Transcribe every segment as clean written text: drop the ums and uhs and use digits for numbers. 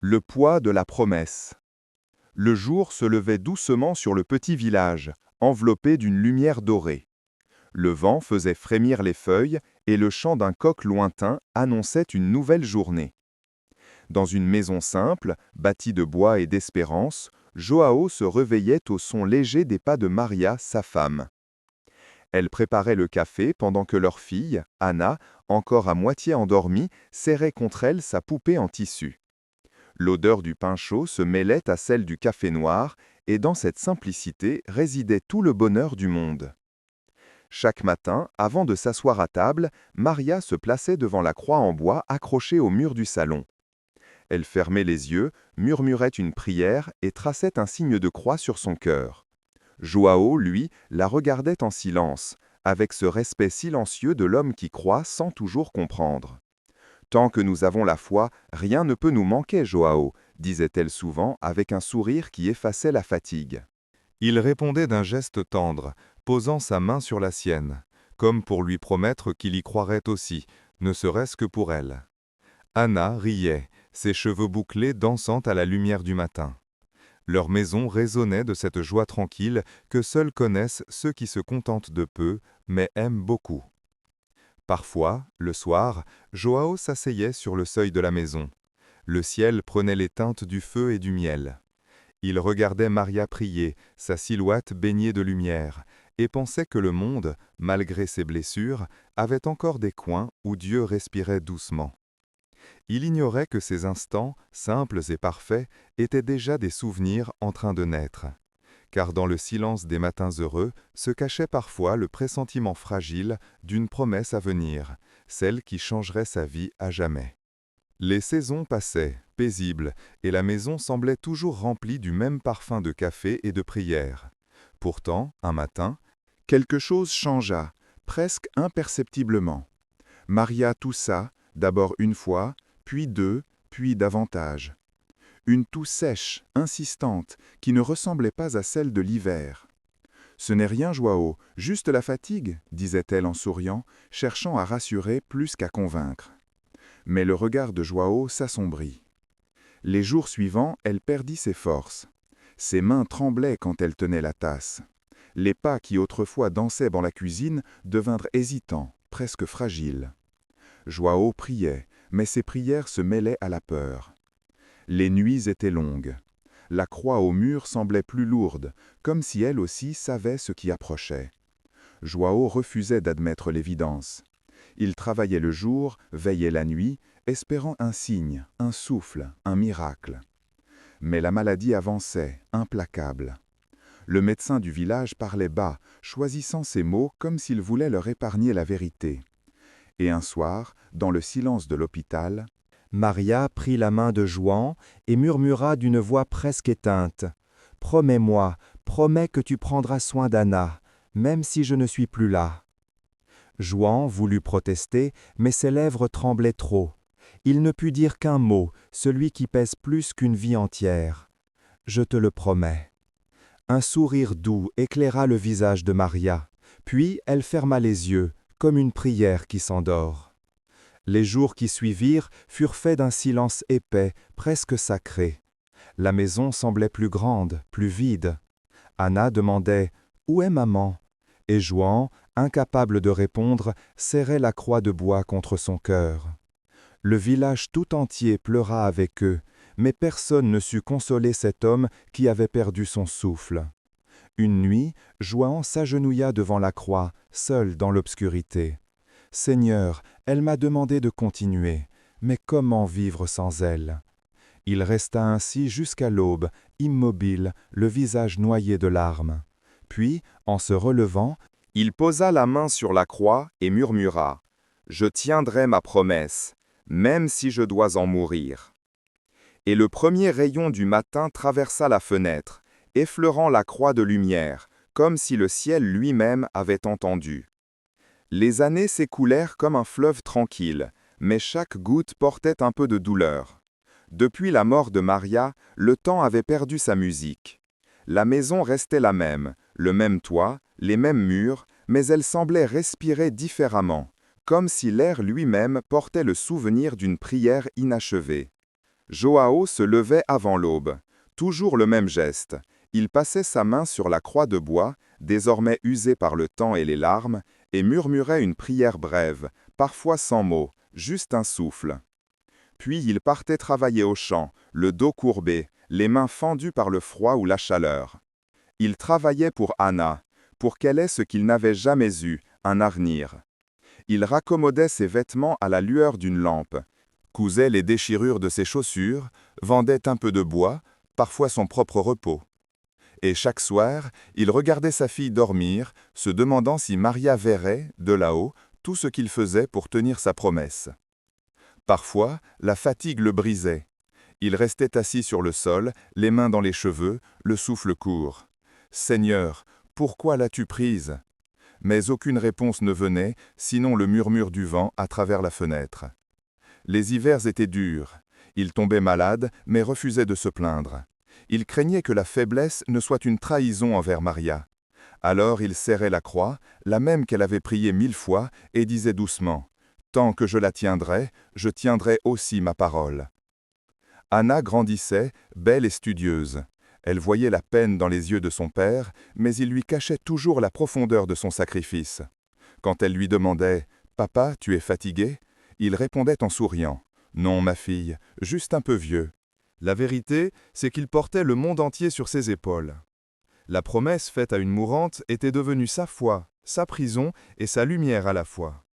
Le poids de la promesse. Le jour se levait doucement sur le petit village, enveloppé d'une lumière dorée. Le vent faisait frémir les feuilles et le chant d'un coq lointain annonçait une nouvelle journée. Dans une maison simple, bâtie de bois et d'espérance, Joao se réveillait au son léger des pas de Maria, sa femme. Elle préparait le café pendant que leur fille, Anna, encore à moitié endormie, serrait contre elle sa poupée en tissu. L'odeur du pain chaud se mêlait à celle du café noir, et dans cette simplicité résidait tout le bonheur du monde. Chaque matin, avant de s'asseoir à table, Maria se plaçait devant la croix en bois accrochée au mur du salon. Elle fermait les yeux, murmurait une prière et traçait un signe de croix sur son cœur. Joao, lui, la regardait en silence, avec ce respect silencieux de l'homme qui croit sans toujours comprendre. Tant que nous avons la foi, rien ne peut nous manquer, Joao, disait-elle souvent avec un sourire qui effaçait la fatigue. Il répondait d'un geste tendre, posant sa main sur la sienne, comme pour lui promettre qu'il y croirait aussi, ne serait-ce que pour elle. Anna riait, ses cheveux bouclés dansant à la lumière du matin. Leur maison résonnait de cette joie tranquille que seuls connaissent ceux qui se contentent de peu, mais aiment beaucoup. Parfois, le soir, Joao s'asseyait sur le seuil de la maison. Le ciel prenait les teintes du feu et du miel. Il regardait Maria prier, sa silhouette baignée de lumière, et pensait que le monde, malgré ses blessures, avait encore des coins où Dieu respirait doucement. Il ignorait que ces instants, simples et parfaits, étaient déjà des souvenirs en train de naître. Car dans le silence des matins heureux se cachait parfois le pressentiment fragile d'une promesse à venir, celle qui changerait sa vie à jamais. Les saisons passaient, paisibles, et la maison semblait toujours remplie du même parfum de café et de prière. Pourtant, un matin, quelque chose changea, presque imperceptiblement. Maria toussa, d'abord une fois, puis deux, puis davantage. Une toux sèche, insistante, qui ne ressemblait pas à celle de l'hiver. « Ce n'est rien, Joao, juste la fatigue, » disait-elle en souriant, cherchant à rassurer plus qu'à convaincre. Mais le regard de Joao s'assombrit. Les jours suivants, elle perdit ses forces. Ses mains tremblaient quand elle tenait la tasse. Les pas qui autrefois dansaient dans la cuisine devinrent hésitants, presque fragiles. Joao priait, mais ses prières se mêlaient à la peur. Les nuits étaient longues. La croix au mur semblait plus lourde, comme si elle aussi savait ce qui approchait. Joao refusait d'admettre l'évidence. Il travaillait le jour, veillait la nuit, espérant un signe, un souffle, un miracle. Mais la maladie avançait, implacable. Le médecin du village parlait bas, choisissant ses mots comme s'il voulait leur épargner la vérité. Et un soir, dans le silence de l'hôpital, Maria prit la main de Jouan et murmura d'une voix presque éteinte. « Promets-moi, promets que tu prendras soin d'Anna, même si je ne suis plus là. » Jouan voulut protester, mais ses lèvres tremblaient trop. Il ne put dire qu'un mot, celui qui pèse plus qu'une vie entière. « Je te le promets. » Un sourire doux éclaira le visage de Maria, puis elle ferma les yeux, comme une prière qui s'endort. Les jours qui suivirent furent faits d'un silence épais, presque sacré. La maison semblait plus grande, plus vide. Anna demandait « Où est maman ?» et Jouan, incapable de répondre, serrait la croix de bois contre son cœur. Le village tout entier pleura avec eux, mais personne ne sut consoler cet homme qui avait perdu son souffle. Une nuit, Jouan s'agenouilla devant la croix, seul dans l'obscurité. « Seigneur, elle m'a demandé de continuer, mais comment vivre sans elle ?» Il resta ainsi jusqu'à l'aube, immobile, le visage noyé de larmes. Puis, en se relevant, il posa la main sur la croix et murmura « Je tiendrai ma promesse, même si je dois en mourir. » Et le premier rayon du matin traversa la fenêtre, effleurant la croix de lumière, comme si le ciel lui-même avait entendu. Les années s'écoulèrent comme un fleuve tranquille, mais chaque goutte portait un peu de douleur. Depuis la mort de Maria, le temps avait perdu sa musique. La maison restait la même, le même toit, les mêmes murs, mais elle semblait respirer différemment, comme si l'air lui-même portait le souvenir d'une prière inachevée. Joao se levait avant l'aube. Toujours le même geste. Il passait sa main sur la croix de bois, désormais usée par le temps et les larmes, et murmurait une prière brève, parfois sans mots, juste un souffle. Puis il partait travailler au champ, le dos courbé, les mains fendues par le froid ou la chaleur. Il travaillait pour Anna, pour qu'elle ait ce qu'il n'avait jamais eu, un avenir. Il raccommodait ses vêtements à la lueur d'une lampe, cousait les déchirures de ses chaussures, vendait un peu de bois, parfois son propre repos. Et chaque soir, il regardait sa fille dormir, se demandant si Maria verrait, de là-haut, tout ce qu'il faisait pour tenir sa promesse. Parfois, la fatigue le brisait. Il restait assis sur le sol, les mains dans les cheveux, le souffle court. « Seigneur, pourquoi l'as-tu prise ?» Mais aucune réponse ne venait, sinon le murmure du vent à travers la fenêtre. Les hivers étaient durs. Il tombait malade, mais refusait de se plaindre. Il craignait que la faiblesse ne soit une trahison envers Maria. Alors il serrait la croix, la même qu'elle avait priée 1000 fois, et disait doucement « Tant que je la tiendrai, je tiendrai aussi ma parole. » Anna grandissait, belle et studieuse. Elle voyait la peine dans les yeux de son père, mais il lui cachait toujours la profondeur de son sacrifice. Quand elle lui demandait « Papa, tu es fatigué ?» il répondait en souriant « Non, ma fille, juste un peu vieux. » La vérité, c'est qu'il portait le monde entier sur ses épaules. La promesse faite à une mourante était devenue sa foi, sa prison et sa lumière à la fois.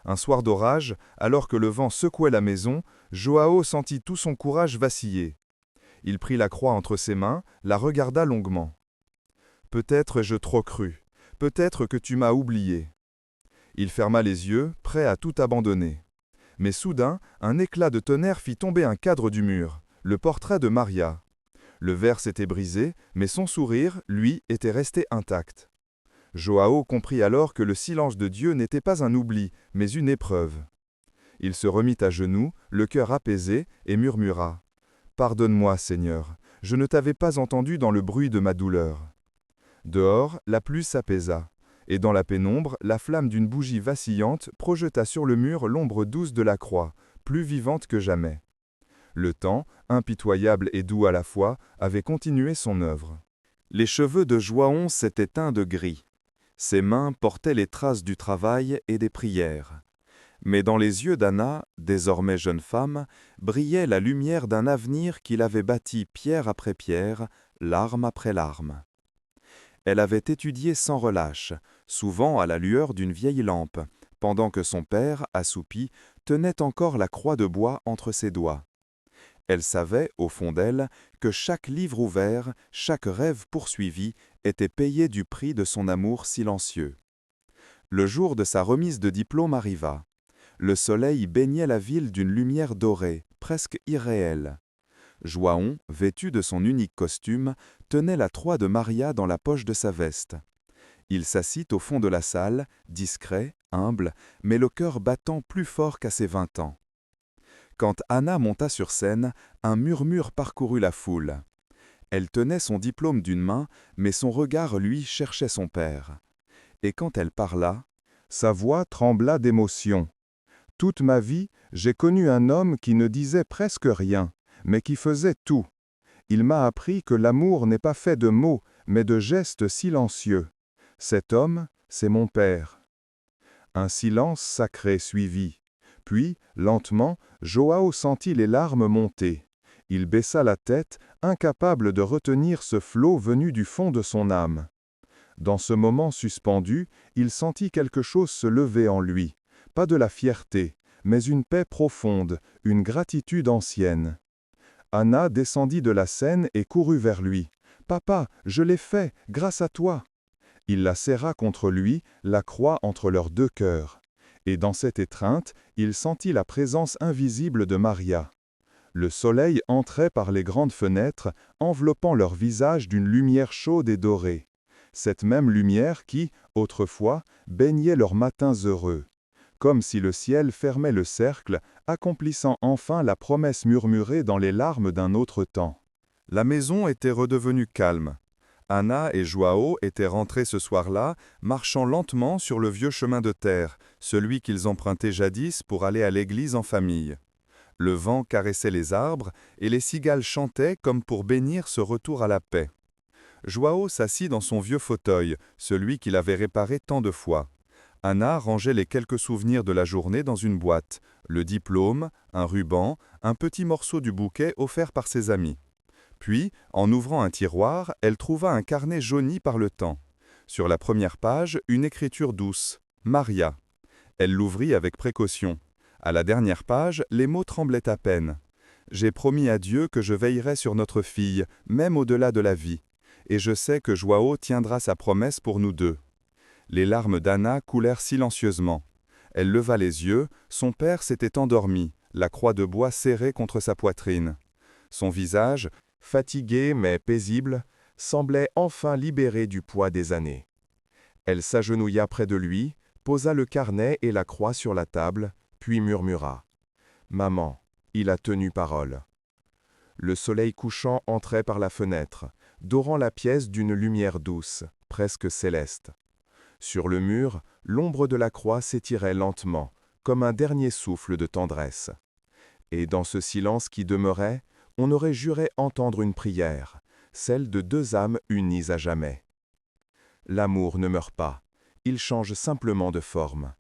Un soir d'orage, alors que le vent secouait la maison, Joao sentit tout son courage vaciller. Il prit la croix entre ses mains, la regarda longuement. « Peut-être ai-je trop cru, peut-être que tu m'as oublié. » Il ferma les yeux, prêt à tout abandonner. Mais soudain, un éclat de tonnerre fit tomber un cadre du mur, le portrait de Maria. Le verre s'était brisé, mais son sourire, lui, était resté intact. Joao comprit alors que le silence de Dieu n'était pas un oubli, mais une épreuve. Il se remit à genoux, le cœur apaisé, et murmura « Pardonne-moi, Seigneur, je ne t'avais pas entendu dans le bruit de ma douleur. » Dehors, la pluie s'apaisa, et dans la pénombre, la flamme d'une bougie vacillante projeta sur le mur l'ombre douce de la croix, plus vivante que jamais. Le temps, impitoyable et doux à la fois, avait continué son œuvre. Les cheveux de Joao s'étaient teints de gris. Ses mains portaient les traces du travail et des prières. Mais dans les yeux d'Anna, désormais jeune femme, brillait la lumière d'un avenir qu'il avait bâti pierre après pierre, larme après larme. Elle avait étudié sans relâche, souvent à la lueur d'une vieille lampe, pendant que son père, assoupi, tenait encore la croix de bois entre ses doigts. Elle savait, au fond d'elle, que chaque livre ouvert, chaque rêve poursuivi, était payé du prix de son amour silencieux. Le jour de sa remise de diplôme arriva. Le soleil baignait la ville d'une lumière dorée, presque irréelle. Joao, vêtu de son unique costume, tenait la croix de Maria dans la poche de sa veste. Il s'assit au fond de la salle, discret, humble, mais le cœur battant plus fort qu'à ses 20 ans. Quand Anna monta sur scène, un murmure parcourut la foule. Elle tenait son diplôme d'une main, mais son regard, lui, cherchait son père. Et quand elle parla, sa voix trembla d'émotion. « Toute ma vie, j'ai connu un homme qui ne disait presque rien, mais qui faisait tout. Il m'a appris que l'amour n'est pas fait de mots, mais de gestes silencieux. Cet homme, c'est mon père. » Un silence sacré suivit. Puis, lentement, Joao sentit les larmes monter. Il baissa la tête, incapable de retenir ce flot venu du fond de son âme. Dans ce moment suspendu, il sentit quelque chose se lever en lui. Pas de la fierté, mais une paix profonde, une gratitude ancienne. Anna descendit de la scène et courut vers lui. « Papa, je l'ai fait, grâce à toi !» Il la serra contre lui, la croix entre leurs deux cœurs. Et dans cette étreinte, il sentit la présence invisible de Maria. Le soleil entrait par les grandes fenêtres, enveloppant leur visage d'une lumière chaude et dorée. Cette même lumière qui, autrefois, baignait leurs matins heureux. Comme si le ciel fermait le cercle, accomplissant enfin la promesse murmurée dans les larmes d'un autre temps. La maison était redevenue calme. Anna et Joao étaient rentrés ce soir-là, marchant lentement sur le vieux chemin de terre, celui qu'ils empruntaient jadis pour aller à l'église en famille. Le vent caressait les arbres et les cigales chantaient comme pour bénir ce retour à la paix. Joao s'assit dans son vieux fauteuil, celui qu'il avait réparé tant de fois. Anna rangeait les quelques souvenirs de la journée dans une boîte, le diplôme, un ruban, un petit morceau du bouquet offert par ses amis. Puis, en ouvrant un tiroir, elle trouva un carnet jauni par le temps. Sur la première page, une écriture douce, Maria. Elle l'ouvrit avec précaution. À la dernière page, les mots tremblaient à peine. J'ai promis à Dieu que je veillerai sur notre fille, même au-delà de la vie. Et je sais que Joao tiendra sa promesse pour nous deux. Les larmes d'Anna coulèrent silencieusement. Elle leva les yeux, son père s'était endormi, la croix de bois serrée contre sa poitrine. Son visage, fatigué mais paisible, semblait enfin libéré du poids des années. Elle s'agenouilla près de lui, posa le carnet et la croix sur la table, puis murmura « Maman, il a tenu parole ». Le soleil couchant entrait par la fenêtre, dorant la pièce d'une lumière douce, presque céleste. Sur le mur, l'ombre de la croix s'étirait lentement, comme un dernier souffle de tendresse. Et dans ce silence qui demeurait, on aurait juré entendre une prière, celle de deux âmes unies à jamais. L'amour ne meurt pas, il change simplement de forme.